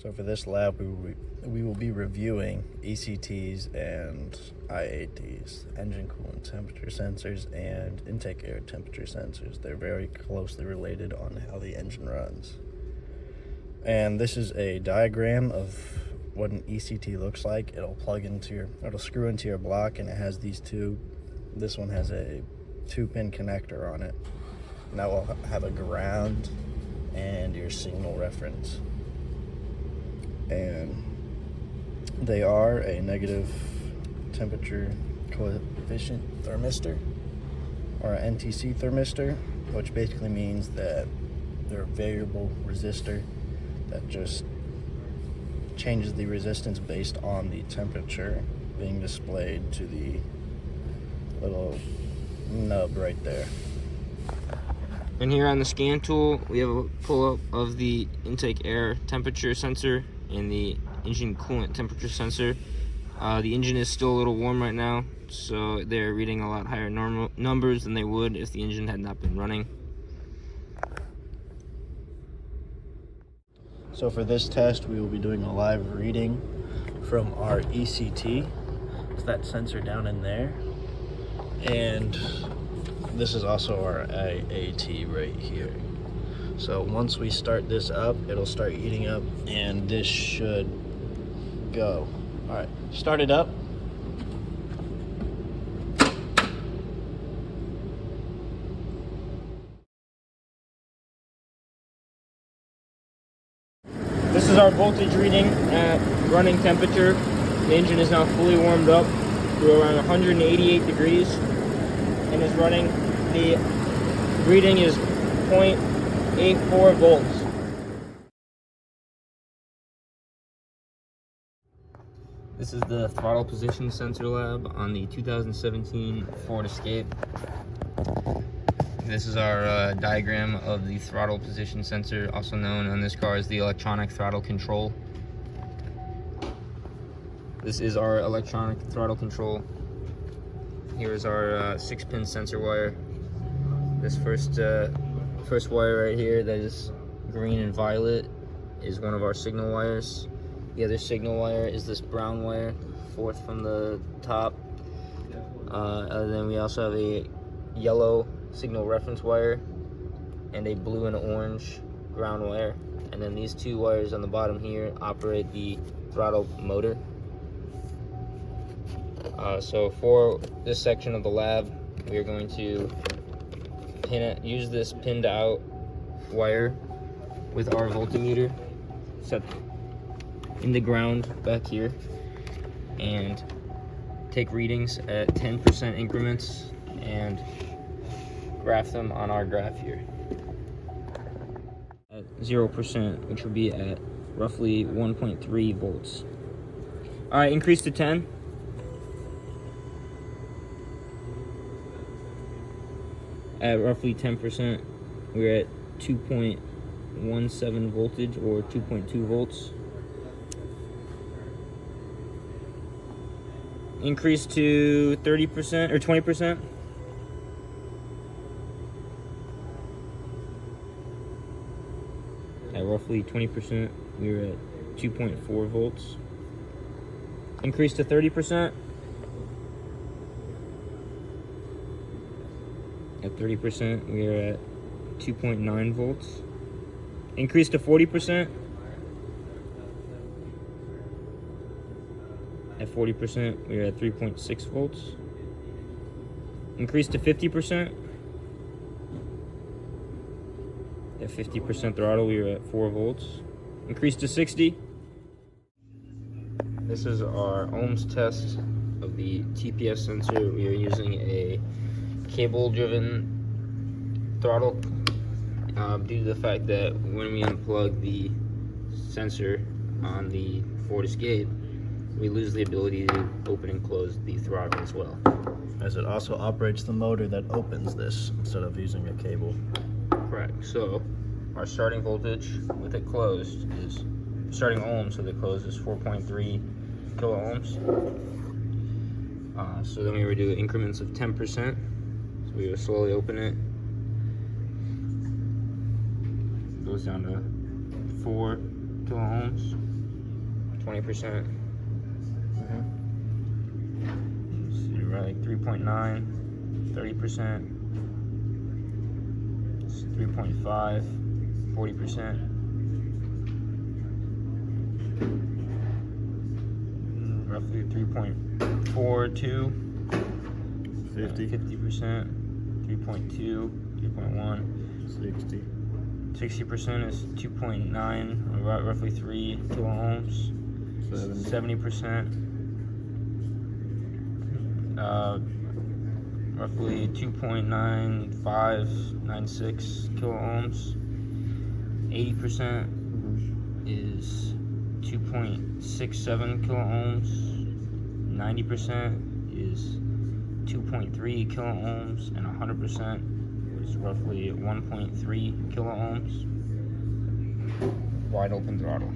So for this lab, we will be reviewing ECTs and IATs, engine coolant temperature sensors and intake air temperature sensors. They're very closely related on how the engine runs. And this is a diagram of what an ECT looks like. It'll screw into your block, and it has these two. This one has a 2-pin connector on it. And that will have a ground and your signal reference. And they are a negative temperature coefficient thermistor, or an NTC thermistor, which basically means that they're a variable resistor that just changes the resistance based on the temperature being displayed to the little nub right there. And here on the scan tool, we have a pull-up of the intake air temperature sensor and the engine coolant temperature sensor. The engine is still a little warm right now, so they're reading a lot higher numbers than they would if the engine had not been running. So for this test, we will be doing a live reading from our ECT. It's that sensor down in there. And this is also our IAT right here. So once we start this up, it'll start heating up, and this should go. All right, start it up. This is our voltage reading at running temperature. The engine is now fully warmed up to around 188 degrees and is running. The reading is 0.84 volts. This is the throttle position sensor lab on the 2017 Ford Escape. This is our diagram of the throttle position sensor, also known on this car as the electronic throttle control. This is our electronic throttle control. Here is our 6-pin sensor wire. This first wire right here that is green and violet is one of our signal wires. The other signal wire is this brown wire, fourth from the top. And then we also have a yellow signal reference wire and a blue and orange ground wire. And then these two wires on the bottom here operate the throttle motor. So for this section of the lab, we are going to use this pinned out wire with our voltmeter set in the ground back here and take readings at 10% increments and graph them on our graph here. At 0%, which would be at roughly 1.3 volts. All right, increase to 10. At roughly 10%, we're at 2.17 voltage or 2.2 volts. Increase to 30% or 20%. At roughly 20%, we're at 2.4 volts. Increase to 30%. At 30%, we are at 2.9 volts. Increase to 40%. At 40%, we are at 3.6 volts. Increase to 50%. At 50% throttle, we are at 4 volts. Increase to 60. This is our ohms test of the TPS sensor. We are using a cable-driven throttle due to the fact that when we unplug the sensor on the Ford Escape, we lose the ability to open and close the throttle as well. As it also operates the motor that opens this instead of using a cable. Correct. So our starting voltage with it closed is, starting ohms with it closed is 4.3 kilo ohms. So then we would do increments of 10%. So we would slowly open it. It goes down to 4 kilo ohms. 20%. Mm-hmm. So you're at like 3.9, 30%, 3.5, 40%. Roughly 3.42, 50%, 3.2, 3.1, 60% is 2.9, roughly 3 kilo ohms. 70%, roughly 2.9596 kilo ohms. 80% is 2.67 kilo ohms. 90% is 2.3 kilo ohms, and 100% is roughly 1.3 kilo ohms. Wide open throttle.